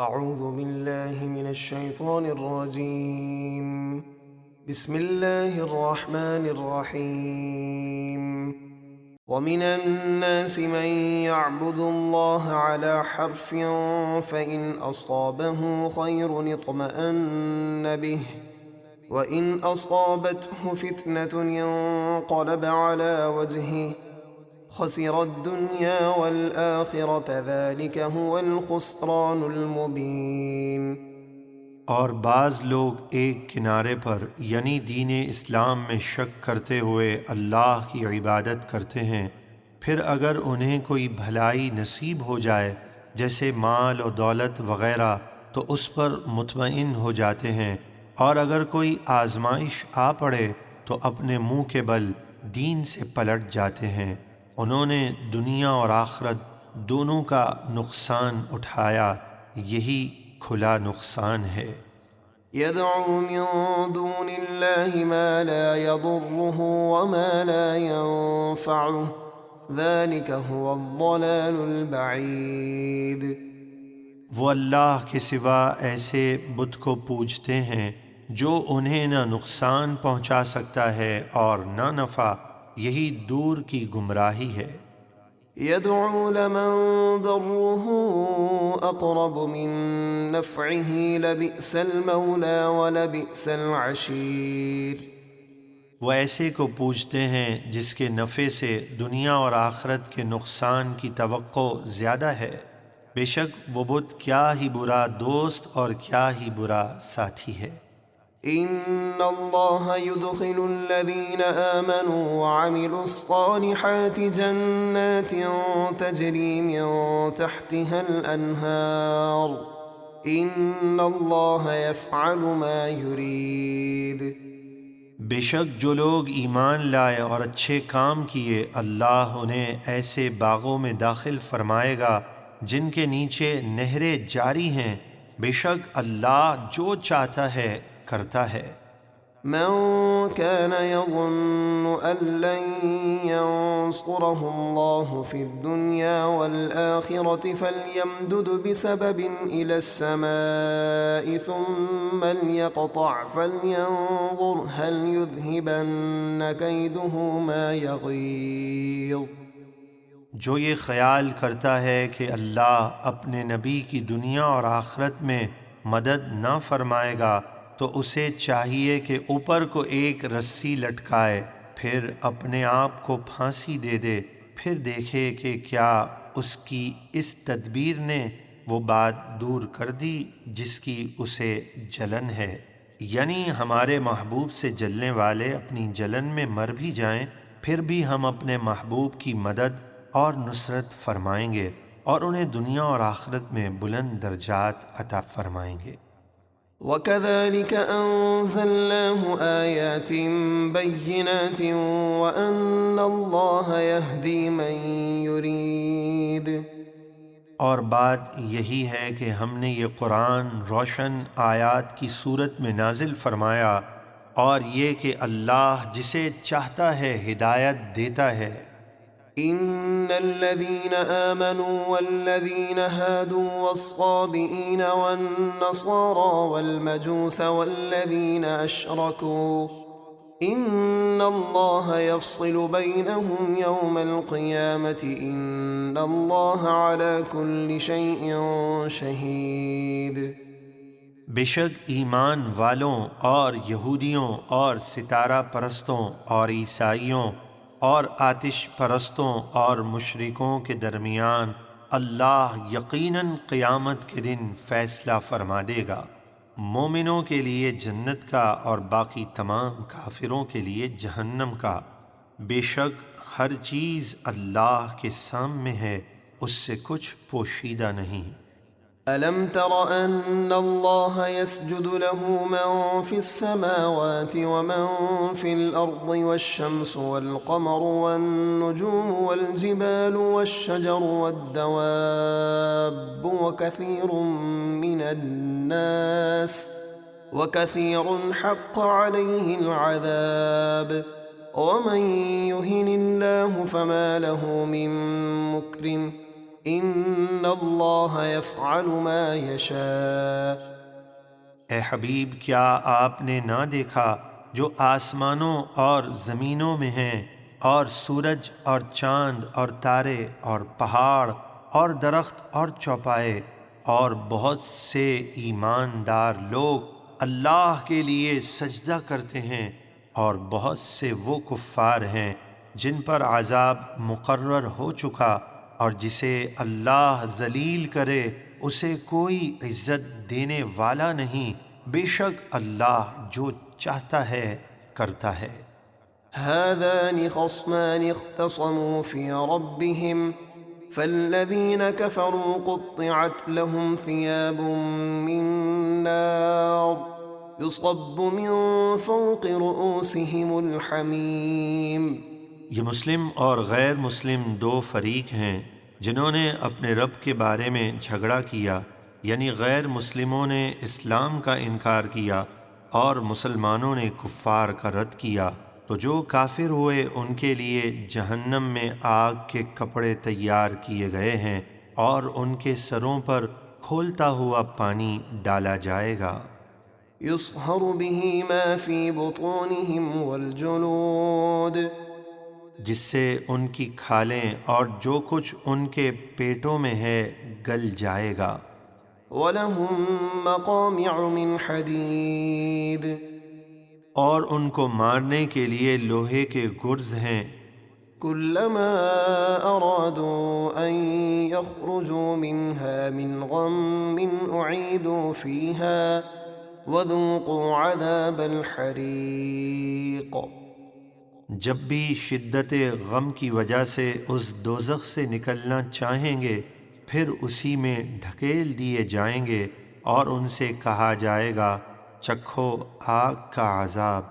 أعوذ بالله من الشيطان الرجيم. بسم الله الرحمن الرحيم. ومن الناس من يعبد الله على حرف فإن أصابه خير اطمأن به وإن أصابته فتنة انقلب على وجهه خسر الدنيا والآخرة ذلك هو الخسران المبين۔ اور بعض لوگ ایک کنارے پر یعنی دین اسلام میں شک کرتے ہوئے اللہ کی عبادت کرتے ہیں، پھر اگر انہیں کوئی بھلائی نصیب ہو جائے جیسے مال و دولت وغیرہ تو اس پر مطمئن ہو جاتے ہیں، اور اگر کوئی آزمائش آ پڑے تو اپنے منہ کے بل دین سے پلٹ جاتے ہیں۔ انہوں نے دنیا اور آخرت دونوں کا نقصان اٹھایا، یہی کھلا نقصان ہے۔ يدعو من دون الله ما لا يضره وما لا ينفعه ذلك هو الضلال البعيد۔ وہ اللہ کے سوا ایسے بت کو پوجتے ہیں جو انہیں نہ نقصان پہنچا سکتا ہے اور نہ نفع، یہی دور کی گمراہی ہے۔ يدعو لمن ضره أقرب من نفعه لبئس المولى ولبئس العشير۔ وہ ایسے کو پوجتے ہیں جس کے نفع سے دنیا اور آخرت کے نقصان کی توقع زیادہ ہے، بے شک وہ بت کیا ہی برا دوست اور کیا ہی برا ساتھی ہے۔ إن الله يدخل الذين آمنوا وعملوا الصالحات جنات تجري من تحتها الأنهار إن الله يفعل ما يريد۔ بے شک جو لوگ ایمان لائے اور اچھے کام کیے، اللہ انہیں ایسے باغوں میں داخل فرمائے گا جن کے نیچے نہریں جاری ہیں، بے شک اللہ جو چاہتا ہے کرتا ہے۔ من كان يظن أن لن ينصره الله في الدنيا والآخرة فليمدد بسبب إلى السماء ثم ليقطع فلينظر هل يذهبن كيده ما يغيظ۔ جو یہ خیال کرتا ہے کہ اللہ اپنے نبی کی دنیا اور آخرت میں مدد نہ فرمائے گا تو اسے چاہیے کہ اوپر کو ایک رسی لٹکائے، پھر اپنے آپ کو پھانسی دے دے، پھر دیکھے کہ کیا اس کی اس تدبیر نے وہ بات دور کر دی جس کی اسے جلن ہے۔ یعنی ہمارے محبوب سے جلنے والے اپنی جلن میں مر بھی جائیں، پھر بھی ہم اپنے محبوب کی مدد اور نصرت فرمائیں گے اور انہیں دنیا اور آخرت میں بلند درجات عطا فرمائیں گے۔ وَكَذَلِكَ أَنزَلْنَاهُ آيَاتٍ بَيِّنَاتٍ وَأَنَّ اللَّهَ يَهْدِي مَن يُرِيدُ۔ اور بات یہی ہے کہ ہم نے یہ قرآن روشن آیات کی صورت میں نازل فرمایا، اور یہ کہ اللہ جسے چاہتا ہے ہدایت دیتا ہے۔ إن الذين آمنوا والذين هادوا والصابئين والنصارى والمجوس والذين أشركوا إن الله يفصل بينهم يوم القيامة إن الله على كل شيء شهيد۔ بے شک ایمان والوں اور یہودیوں اور ستارہ پرستوں اور عیسائیوں اور آتش پرستوں اور مشرکوں کے درمیان اللہ یقیناً قیامت کے دن فیصلہ فرما دے گا، مومنوں کے لیے جنت کا اور باقی تمام کافروں کے لیے جہنم کا۔ بے شک ہر چیز اللہ کے سامنے ہے، اس سے کچھ پوشیدہ نہیں۔ أَلَمْ تَرَ أَنَّ اللَّهَ يَسْجُدُ لَهُ مَن فِي السَّمَاوَاتِ وَمَن فِي الْأَرْضِ وَالشَّمْسُ وَالْقَمَرُ وَالنُّجُومُ وَالْجِبَالُ وَالشَّجَرُ وَالدَّوَابُّ وَكَثِيرٌ حَقَّ عَلَيْهِ الْعَذَابُ وَمَن يُهِنِ اللَّهُ فَمَا لَهُ مِن مُّكْرِمٍ إن الله يفعل ما يشاء. اے حبیب کیا آپ نے نہ دیکھا جو آسمانوں اور زمینوں میں ہیں، اور سورج اور چاند اور تارے اور پہاڑ اور درخت اور چوپائے، اور بہت سے ایماندار لوگ اللہ کے لیے سجدہ کرتے ہیں، اور بہت سے وہ کفار ہیں جن پر عذاب مقرر ہو چکا، اور جسے اللہ ذلیل کرے اسے کوئی عزت دینے والا نہیں، بے شک اللہ جو چاہتا ہے کرتا ہے۔ هذان خصمان اختصموا في ربهم فالذين كفروا قطعت لهم ثياب من نار يصب من فوق رؤوسهم الحميم. یہ مسلم اور غیر مسلم دو فریق ہیں جنہوں نے اپنے رب کے بارے میں جھگڑا کیا، یعنی غیر مسلموں نے اسلام کا انکار کیا اور مسلمانوں نے کفار کا رد کیا، تو جو کافر ہوئے ان کے لیے جہنم میں آگ کے کپڑے تیار کیے گئے ہیں، اور ان کے سروں پر کھولتا ہوا پانی ڈالا جائے گا، يصهر به ما في بطونهم والجلود. جس سے ان کی کھالیں اور جو کچھ ان کے پیٹوں میں ہے گل جائے گا، وَلَهُم مَّقَامِعُ مِنْ حَدِيدٍ. اور ان کو مارنے کے لیے لوہے کے گرز ہیں، كُلَّمَا أَرَادُوا أَن يَخْرُجُوا مِنْهَا مِنْ غَمٍّ أُعِيدُوا فِيهَا وَذُوقُوا عَذَابَ الْحَرِيقِ. جب بھی شدت غم کی وجہ سے اس دوزخ سے نکلنا چاہیں گے پھر اسی میں ڈھکیل دیے جائیں گے، اور ان سے کہا جائے گا چکھو آگ کا عذاب۔